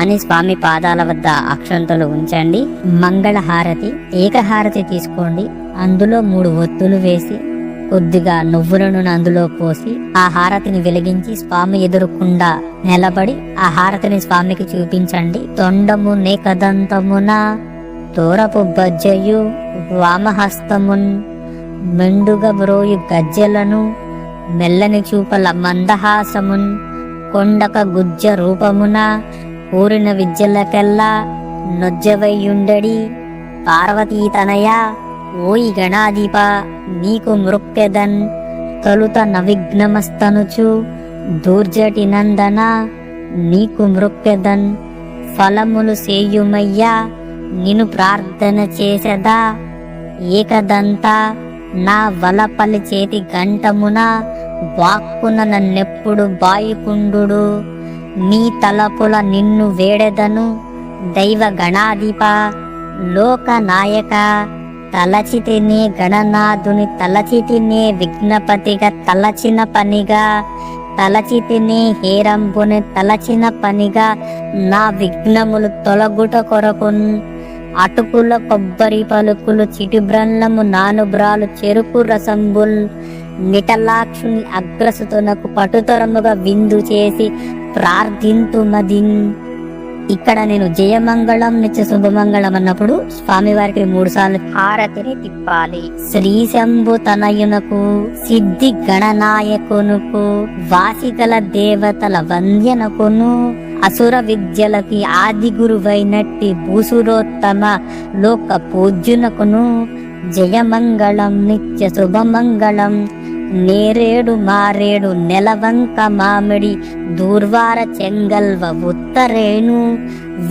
అని స్వామి పాదాల వద్ద అక్షంతలు ఉంచండి. మంగళహారతి, ఏకహారతి తీసుకోండి. అందులో 3 ఒత్తులు వేసి కొద్దిగా నువ్వులను అందులో పోసి ఆ హారతిని వెలిగించి స్వామి ఎదురుకుండా నిలబడి ఆ హారతిని స్వామికి చూపించండి. తొండము నేకదంతమున తోరపు బజ్జయు వామహస్తమున్ మెండుగ బ్రోయు గజ్జెలను మెల్లని చూపల మందహాసమున్ కొండక గుజ్జ రూపమున ఊరిన విద్యలకెల్లా నొజ్జవయ్యుండడి పార్వతీతనయ ఓయి గణాధిప నీకు మృక్కెదన్ తొలుత నవిఘ్నమస్తనుచు దూర్జటి నందన నీకు మృక్కెదన్ ఫలములు సేయుమయ్యా నిను ప్రార్థన చేసెదా. ఏకదంత నా వలపలి చేతి గంటమున వాక్కున నన్నెప్పుడు బాయికుండు మీ తలపుల నిన్ను వేడెదను దైవ గణాధిప లోకనాయక. తలచితినే గణనాథుని తలచితినే విఘ్నపతిగా తలచిన పనిగా, తలచితినే హేరంబుని తలచిన పనిగా, నా విఘ్నములు తొలగుట కొరకున్. అటుకుల కొబ్బరి పలుకులు చిటిబ్రన్నము నానుబ్రాలు చెరుకు రసంబుల్. నిటలాక్షుని అగ్రసుతునకు పటుతరముగా విందు చేసి ప్రార్థింతుమదిన్. ఇక్కడ నేను జయమంగళం నిత్య శుభమంగళం అన్నప్పుడు స్వామివారికి 3 సార్లు హారతిని తిప్పాలి. శ్రీ శంభు తనయునకు సిద్ధి గణనాయకునుకు వాసిగల దేవతల వంద్యనకును అసుర విద్యలకి ఆది గురువైనట్టి భూసురోత్తమ లోక పూజ్యునకును జయమంగళం నిత్య శుభమంగళం. నేరేడు మారేడు నెలవంక మామిడి దూర్వార చెంగల్వ ఉత్తరేణు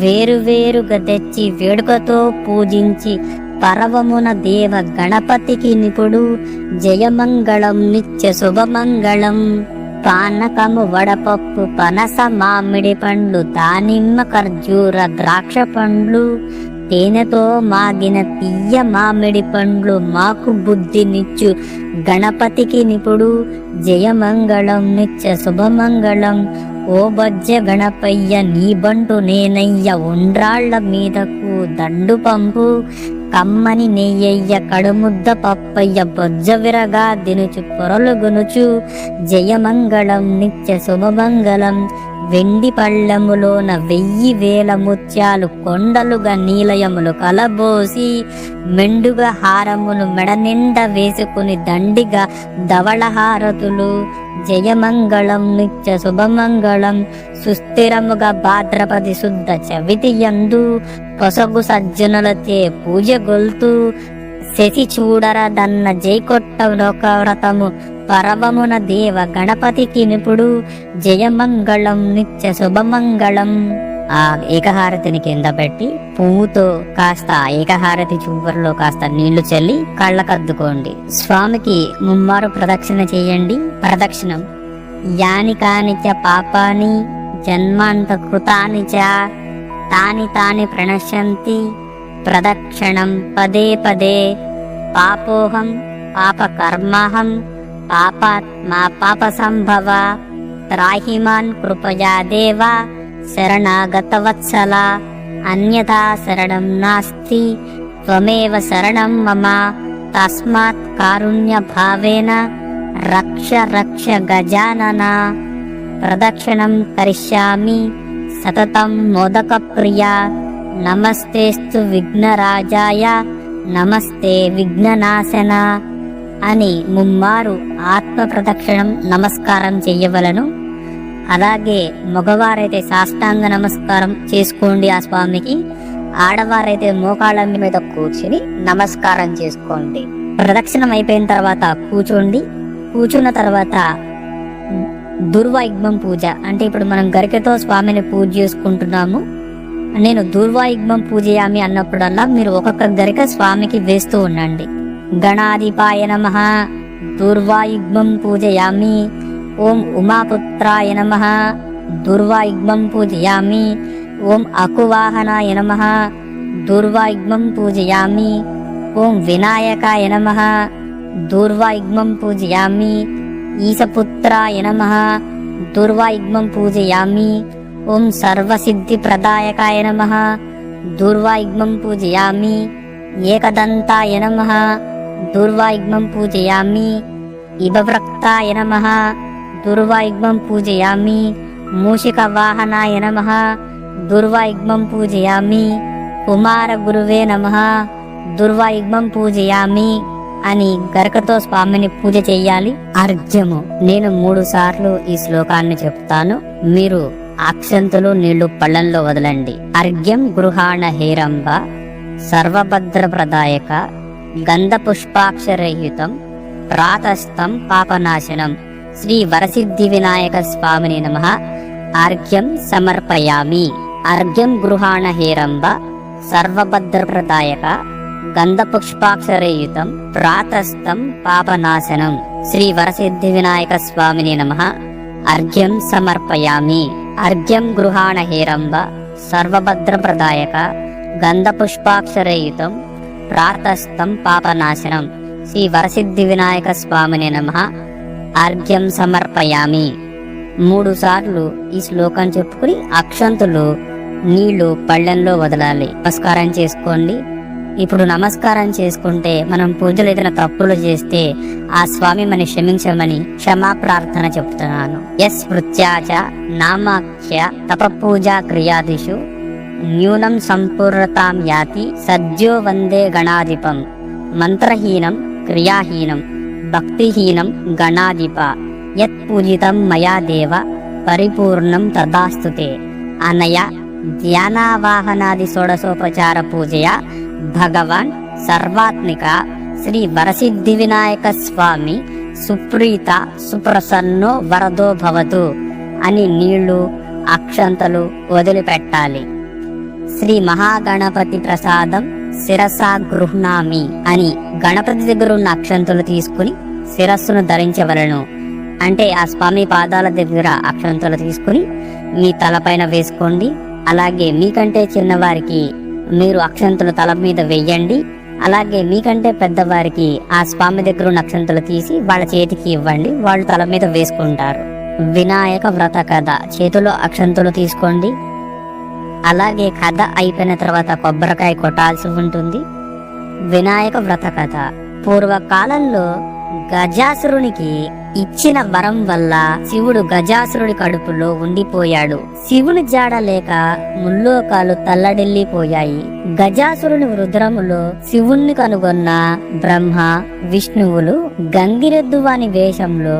వేరువేరుగా తెచ్చి వేడుకతో పూజించి పరవమున దేవ గణపతికి నిపుడు జయమంగళం నిత్య శుభమంగళం. పానకము వడపప్పు పనస మామిడి పండ్లు దానిమ్మ ఖర్జూర ద్రాక్ష పండ్లు తేనెతో మాగిన తీయ మామిడి పండ్లు మాకు బుద్ధినిచ్చు గణపతికి నిపుడు జయమంగళం నిత్య శుభమంగళం. ఓ బొజ్జ గణపయ్య నీ బంటు నేనయ్య ఉండ్రాళ్ల మీదకు దండు పంపు కమ్మని నెయ్యయ్య కడుముద్ద పప్పయ్య బొజ్జ విరగా దినుచు పొరలు గొనుచు జయమంగళం నిత్య శుభమంగళం. వెండి పళ్ళెములోన 1000 ముత్యాలు కొండలుగా నీలయములు కలబోసి మెండుగా హారమును మెడ నిండా వేసుకుని దండిగా ధవళహారతులు జయమంగళం నిత్య శుభమంగళం. సుస్థిరముగా భాద్రపది శుద్ధ చవితి యందు పొసగు సజ్జనులచే పూజ గొల్తూ శశి చూడరదన్న జైకొట్ట వ్రతము పరవమున దేవ గణపతికి నిపుడు జయమంగళం నిత్య శుభమంగళం. ఆ ఏకహారతిని కింద పెట్టి పువ్వుతో కాస్త ఏకహారతి చివరిలో కాస్త నీళ్లు చల్లి కళ్ళకద్దుకోండి. స్వామికి 3 ప్రదక్షిణ చేయండి. ప్రదక్షిణం యాని కాని చ పాపాని జన్మాంత కృతాని చ తాని తాని ప్రణశ్యంతి ప్రదక్షిణం పదే పదే. పాపోహం పాపకర్మహం పాపాత్మా పాప సంభవ త్రాహిమాన్ కృపయా దేవ శరణాగత వత్సల. అన్యథా శరణం నాస్తి త్వమేవ శరణం మమ తస్మాత్ కారుణ్య భావేన రక్ష రక్ష గజానన. ప్రదక్షిణం కరిష్యామి సతతం మోదక ప్రియా. నమస్తేస్తు విఘ్నరాజాయ నమస్తే విఘ్ననాశన అని 3 ఆత్మ ప్రదక్షిణం నమస్కారం చెయ్యవలను. అలాగే మగవారైతే సాష్టాంగ నమస్కారం చేసుకోండి ఆ స్వామికి. ఆడవారైతే మోకాళ్ళ మీద కూర్చుని నమస్కారం చేసుకోండి. ప్రదక్షిణం అయిపోయిన తర్వాత కూర్చోండి. కూర్చున్న తర్వాత దుర్వాయుగ్మం పూజ అంటే ఇప్పుడు మనం గరికతో స్వామిని పూజ చేసుకుంటున్నాము. నేను దుర్వాయుగ్మం పూజయామి అన్నప్పుడల్లా మీరు ఒక్కొక్క గరిక స్వామికి వేస్తూ ఉండండి. గణాధిపాయ నమః దుర్వాయుగ్మం పూజయామి. ఓం ఉమాపుత్రాయ నమః దుర్వాయుగ్మం పూజయామి. ఓం అకువాహనాయ నమః దుర్వాయుగ్మం పూజయామి. ఓం వినాయకాయ నమః దుర్వాయుగ్మం పూజయామి. ఈశపుత్రాయ నమః దుర్వాయుగ్మం పూజయామి. ఓం సర్వసిద్ధి ప్రదాయకాయ నమః దుర్వాయుగ్మం పూజయామి. ఏకదంతాయ నమః దుర్వాయుగ్మం పూజయామి. ఇభవ్రక్తాయ నమః దుర్వాయుగ్మం పూజయామి. మూషిక వాహనాయ నమః దుర్వాయుగ్మం పూజయామి. కుమార గురువే నమః దుర్వాయుగ్మం పూజయామి అని గరకతో స్వామిని పూజ చెయ్యాలి. అర్ఘ్యము నేను 3 సార్లు ఈ శ్లోకాన్ని చెప్తాను. మీరు అక్షంతులు నీళ్లు పళ్ళంలో వదలండి. అర్ఘ్యం గృహాణ హేరంబ సర్వభద్ర ప్రదాయక గంధ పుష్పాక్షరహితం ప్రాతస్థం పాపనాశనం. శ్రీ వరసిద్ధి వినాయక స్వామిని నమః. అర్ఘ్యం సమర్పయామి. అర్ఘ్యం గృహాణ హేరంబ సర్వభద్ర ప్రదాయక గంధ పుష్పాక్షరయుతం ప్రాతస్థం పాపనాశనం. శ్రీ వరసిద్ధి వినాయక స్వామిని నమః. అర్ఘ్యం సమర్పయామి. అర్ఘ్యం గృహాణ హేరంబ సర్వభద్ర ప్రదాయక గంధపుష్పాక్షరయుతం ప్రాతస్థం పాపనాశనం. శ్రీ వరసిద్ధి వినాయక స్వామిని నమః. అర్ఘ్యం సమర్పయామి. 3 సార్లు ఈ శ్లోకం చెప్పుకుని అక్షంతులు నీళ్లు పళ్ళెంలో వదలాలి. నమస్కారం చేసుకోండి. ఇప్పుడు నమస్కారం చేసుకుంటే మనం పూజలు ఏదైనా తప్పులు చేస్తే ఆ స్వామి మన క్షమించమని క్షమా ప్రార్థన చెప్తున్నాను. యస్మృత్యాచ నామాఖ్య తప పూజా క్రియాదిషు న్యూనం సంపూర్ణతాం యాతి సద్యో వందే గణాధిపం. మంత్రహీనం క్రియాహీనం భక్తిహీనం గణాధిప యత్ పూజితం మయా దేవ పరిపూర్ణం తదాస్తుతే. అనయ ధ్యానావాహనాది షోడశోపచార పూజయా భగవాన్ సర్వాత్మిక శ్రీ వరసిద్ధి వినాయక స్వామి సుప్రీత సుప్రసన్నో వరదో భవతు అని నీళ్లు అక్షంతలు వదిలిపెట్టాలి. శ్రీ మహాగణపతి ప్రసాదం శిరసా గృహ్ణామి అని గణపతి దగ్గర ఉన్న అక్షంతలు తీసుకుని శిరస్సును ధరించవలను. అంటే ఆ స్వామి పాదాల దగ్గర అక్షంతలు తీసుకుని మీ తలపైన వేసుకోండి. అలాగే మీకంటే చిన్నవారికి మీరు అక్షంతలు తల మీద వేయండి. అలాగే మీకంటే పెద్దవారికి ఆ స్వామి దగ్గర ఉన్న అక్షంతలు తీసి వాళ్ళ చేతికి ఇవ్వండి. వాళ్ళు తల మీద వేసుకుంటారు. వినాయక వ్రత కథ. చేతిలో అక్షంతలు తీసుకోండి. అలాగే కథ అయిపోయిన తర్వాత కొబ్బరికాయ కొట్టాల్సి ఉంటుంది. వినాయక వ్రత కథ. పూర్వకాలంలో గజాసురునికి ఇచ్చిన వరం వల్ల శివుడు గజాసురుడి కడుపులో ఉండిపోయాడు. శివుని జాడ లేక ముల్లోకాలు తల్లడిల్లిపోయాయి. గజాసురుని రుద్రములో శివుణ్ణి కనుగొన్న బ్రహ్మ విష్ణువులు గంగిరెద్దువాని వేషంలో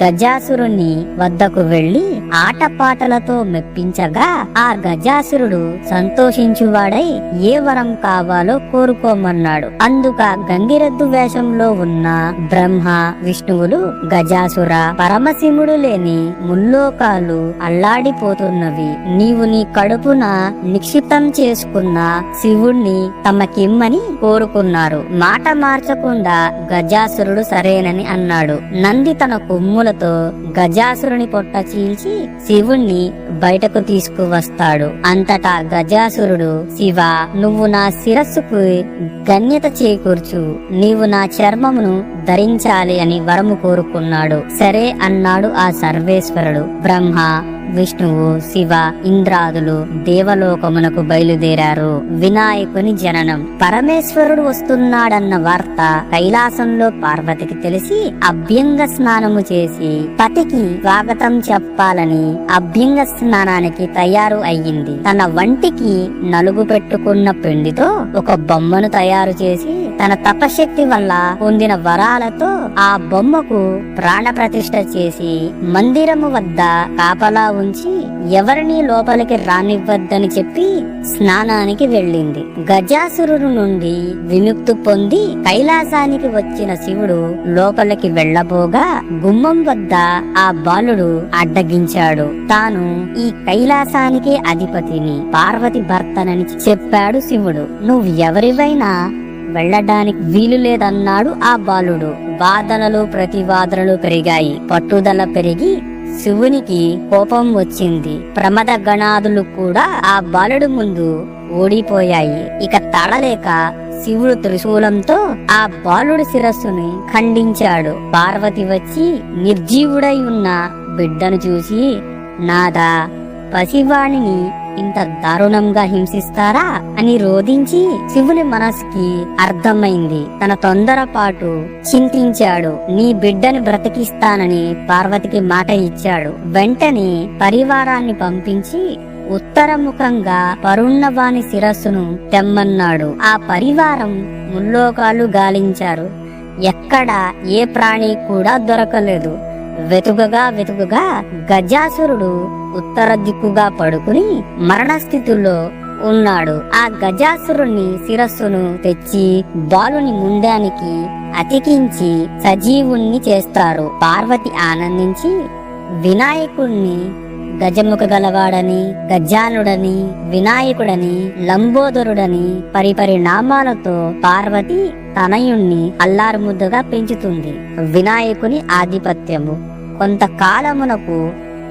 గజాసురుని వద్దకు వెళ్లి ఆటపాటలతో మెప్పించగా ఆ గజాసురుడు సంతోషించువాడై ఏ వరం కావాలో కోరుకోమన్నాడు. అందుక గంగిరెద్దు వేషంలో ఉన్న బ్రహ్మ విష్ణువులు గజాసుర, పరమశివుడు లేని ముల్లోకాలు అల్లాడిపోతున్నవి. నీవు నీ కడుపున నిక్షిప్తం చేసుకున్న శివుణ్ణి తమకిమ్మని కోరుకున్నారు. మాట మార్చకుండా గజాసురుడు సరేనని అన్నాడు. నంది తన కొమ్ములతో గజాసురుని పొట్ట చీల్చి శివుణ్ణి బయటకు తీసుకువస్తాడు. అంతటా గజాసురుడు, శివ, నువ్వు నా శిరస్సుకు గణ్యత చేకూర్చు, నీవు నా చర్మమును ధరించాలి అని వరము కోరుకున్నాడు. సరే అన్నాడు ఆ సర్వేశ్వరుడు. బ్రహ్మ విష్ణువు శివ ఇంద్రాదులు దేవలోకమునకు బయలుదేరారు. వినాయకుని జననం. పరమేశ్వరుడు వస్తున్నాడన్న వార్త కైలాసంలో పార్వతికి తెలిసి అభ్యంగ స్నానము చేసి పతికి స్వాగతం చెప్పాలని అభ్యంగ స్నానానికి తయారు అయ్యింది. తన వంటికి నలుగు పెట్టుకున్న పిండితో ఒక బొమ్మను తయారు చేసి తన తపశక్తి వల్ల పొందిన వరాలతో ఆ బొమ్మకు ప్రాణ ప్రతిష్ఠ చేసి మందిరము వద్ద కాపలా ఉంచి ఎవరిని లోపలికి రానివ్వద్దని చెప్పి స్నానానికి వెళ్ళింది. గజాసురుడు నుండి విముక్తి పొంది కైలాసానికి వచ్చిన శివుడు లోపలికి వెళ్ళబోగా గుమ్మం వద్ద ఆ బాలుడు అడ్డగించాడు. తాను ఈ కైలాసానికి అధిపతిని, పార్వతి భర్తనని చెప్పాడు శివుడు. నువ్వు ఎవరివైనా వెళ్ళడానికి వీలు లేదన్నాడు ఆ బాలుడు. వాదనలు ప్రతివాదనలు పెరిగాయి. పట్టుదల పెరిగి శివునికి కోపం వచ్చింది. ప్రమద గణాదులు కూడా ఆ బాలుడు ముందు ఓడిపోయాయి. ఇక తడలేక శివుడు త్రిశూలంతో ఆ బాలుడి శిరస్సుని ఖండించాడు. పార్వతి వచ్చి నిర్జీవుడై ఉన్న బిడ్డను చూసి, నాదా, పసివాణిని ఇంత దారుణంగా హింసిస్తారా అని రోధించి శివుని మనసుకి అర్థమైంది. తన తొందరపాటు చింతించాడు. నీ బిడ్డని బ్రతికిస్తానని పార్వతికి మాట ఇచ్చాడు. వెంటనే పరివారాన్ని పంపించి ఉత్తరముఖంగా పరున్నవాని శిరస్సును తెమ్మన్నాడు. ఆ పరివారం ముల్లోకాలు గాలించారు. ఎక్కడ ఏ ప్రాణి కూడా దొరకలేదు. వెతుకగా గజాసురుడు ఉత్తర దిక్కుగా పడుకుని మరణస్థితిలో ఉన్నాడు. ఆ గజాసురుని శిరస్సును తెచ్చి బాలుని ముండానికి అతికించి సజీవుణ్ణి చేస్తారు. పార్వతి ఆనందించి వినాయకుణ్ణి గజముఖ గలవాడని, గజానుడని, వినాయకుడని, లంబోదరుడని పరిపరి నామాలతో పార్వతి తనయుణ్ణి అల్లారుముద్దుగా పెంచుతుంది. వినాయకుని ఆధిపత్యము. కొంతకాలమునకు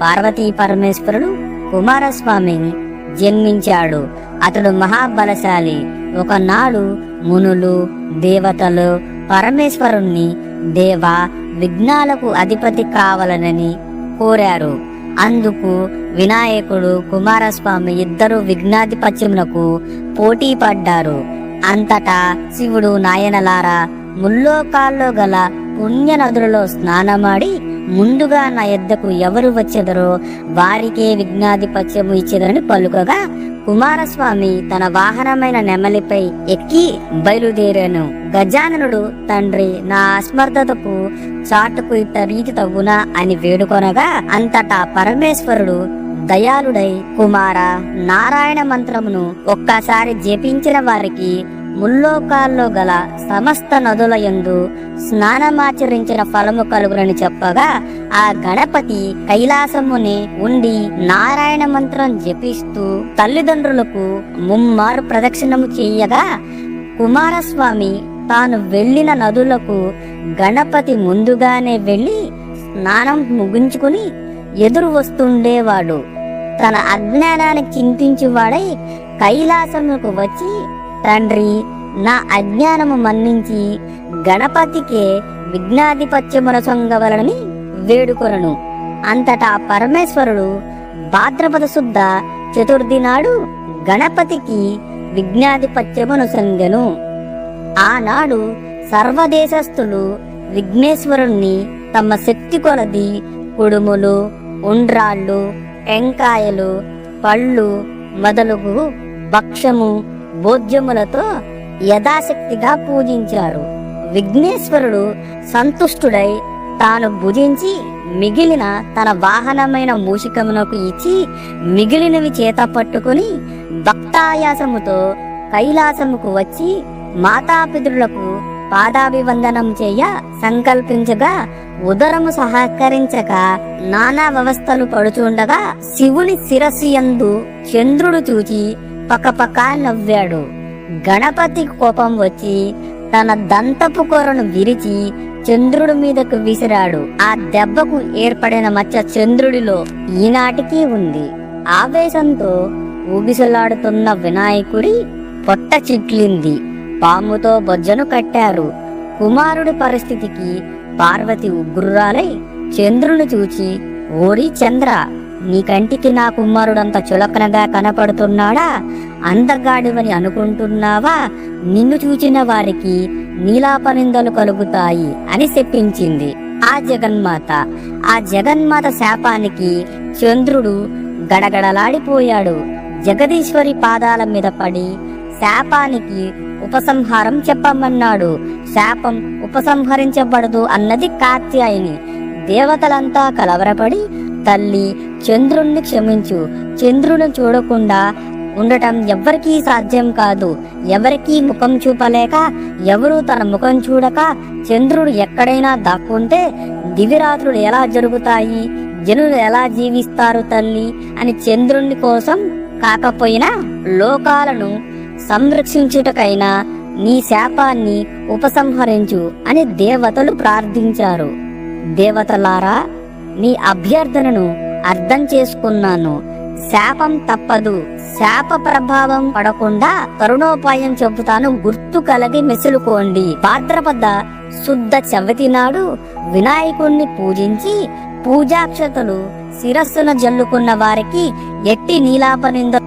పార్వతీ పరమేశ్వరుడు కుమారస్వామి జన్మించాడు. అతడు మహాబలశాలి. ఒకనాడు మునులు దేవతలు పరమేశ్వరుణ్ణి దేవా విఘ్నాలకు అధిపతి కావాలనని కోరారు. అందుకు వినాయకుడు కుమారస్వామి ఇద్దరు విఘ్నాధిపత్యమునకు పోటీ పడ్డారు. అంతటా శివుడు నాయనలారా ముల్లోకాల్లో గల పుణ్య నదులలో స్నానమాడి ముందుగా నా యొద్దకు ఎవరు వచ్చెదరో వారికే విఘ్నాధిపత్యము ఇచ్చేదని పలుకగా కుమారస్వామి తన వాహనమైన నెమలిపై ఎక్కి బయలుదేరాను. గజాననుడు తండ్రి నా అస్మర్థతకు చాటుకు ఇట్ట రీతి తవ్వునా అని వేడుకొనగా అంతటా పరమేశ్వరుడు దయాళుడై కుమార నారాయణ మంత్రమును ఒక్కసారి జపించిన వారికి ముల్లోకాల్లో గల సమస్త నదుల యందు స్నానమాచరించిన ఫలము కలుగునని చెప్పగా ఆ గణపతి కైలాసమునే ఉండి నారాయణ మంత్రం జపిస్తూ తల్లిదండ్రులకు ముమ్మారు ప్రదక్షిణము చేయగా కుమారస్వామి తాను వెళ్లిన నదులకు గణపతి ముందుగానే వెళ్లి స్నానం ముగించుకుని ఎదురు వస్తుండేవాడు. తన అజ్ఞానానికి చింతించువాడై కైలాసముకు వచ్చి తండ్రి నా అజ్ఞానము మన్నించి గణపతికే విఘ్నాధిపత్యమున సొంగవలనని వేడుకొనను. అంతటా పరమేశ్వరుడు భాద్రపద శుద్ధ చతుర్థి నాడు గణపతికి విఘ్నాధిపత్యమును సొంగెను. ఆనాడు సర్వదేశస్థులు విఘ్నేశ్వరుణ్ణి తమ శక్తి కొలది కుడుములు ఉండ్రాళ్ళు టెంకాయలు పళ్ళు మొదలుగు భక్షము భోజ్యములతో యథాశక్తిగా పూజించారు. విఘ్నేశ్వరుడు సంతుష్టుడై తాను భుజించి మిగిలిన తన వాహనమైన మూషికమునకు ఇచ్చి మిగిలినవి చేత పట్టుకుని భక్తాయాసముతో కైలాసముకు వచ్చి మాతాపితరులకు పాదాభివందనం చేయ సంకల్పించగా ఉదరము సహకరించక నానా వ్యవస్థలు పడుచుండగా శివుని శిరస్సు యందు చంద్రుడు చూచి పకపక నవ్వాడు. గణపతి కోపం వచ్చి తన దంతపు కొరను విరిచి చంద్రుడి మీదకు విసిరాడు. ఆ దెబ్బకు ఏర్పడిన మచ్చ చంద్రుడిలో ఈనాటికి ఉంది. ఆవేశంతో ఊగిసలాడుతున్న వినాయకుడి పొట్ట చిట్లింది. పాముతో బొజ్జను కట్టారు. కుమారుడి పరిస్థితికి పార్వతి ఉగ్రురాలై చంద్రుని చూచి ఓరి చంద్ర, నీ కంటికి నా కుమారుడంత చులకనగా కనపడుతున్నాడా? అందగాడివని అనుకుంటున్నావా? నిన్ను చూచిన వారికి నీలాపనిందలు కలుగుతాయి అని చెప్పించింది ఆ జగన్మాత శాపానికి చంద్రుడు గడగడలాడిపోయాడు. జగదీశ్వరి పాదాల మీద పడి శాపానికి ఉపసంహారం చెప్పమన్నాడు. శాపం ఉపసంహరించబడదు అన్నది కాత్యాయని. దేవతలంతా కలవరపడి తల్లి చంద్రుణ్ణి క్షమించు, చంద్రుని చూడకుండా ఉండటం ఎవ్వరికీ సాధ్యం కాదు. ఎవరికీ ముఖం చూపలేక ఎవరూ తన ముఖం చూడక చంద్రుడు ఎక్కడైనా దాక్కుంటే దివిరాత్రులు ఎలా జరుగుతాయి, జనులు ఎలా జీవిస్తారు తల్లి అని చంద్రుని కోసం కాకపోయినా లోకాలను సంరక్షించుటకైనా నీ శాపాన్ని ఉపసంహరించు అని దేవతలు ప్రార్థించారు. దేవతలారా, నీ అభ్యర్థనను అర్థం చేసుకున్నాను. శాపం తప్పదు. శాప ప్రభావం పడకుండా తరుణోపాయం చెబుతాను, గుర్తు కలిగి మెసులుకోండి. భాద్రపద శుద్ధ చవితి నాడు వినాయకుణ్ణి పూజించి పూజాక్షతలు శిరస్సున జల్లుకున్న వారికి ఎట్టి నీలాపనిందలు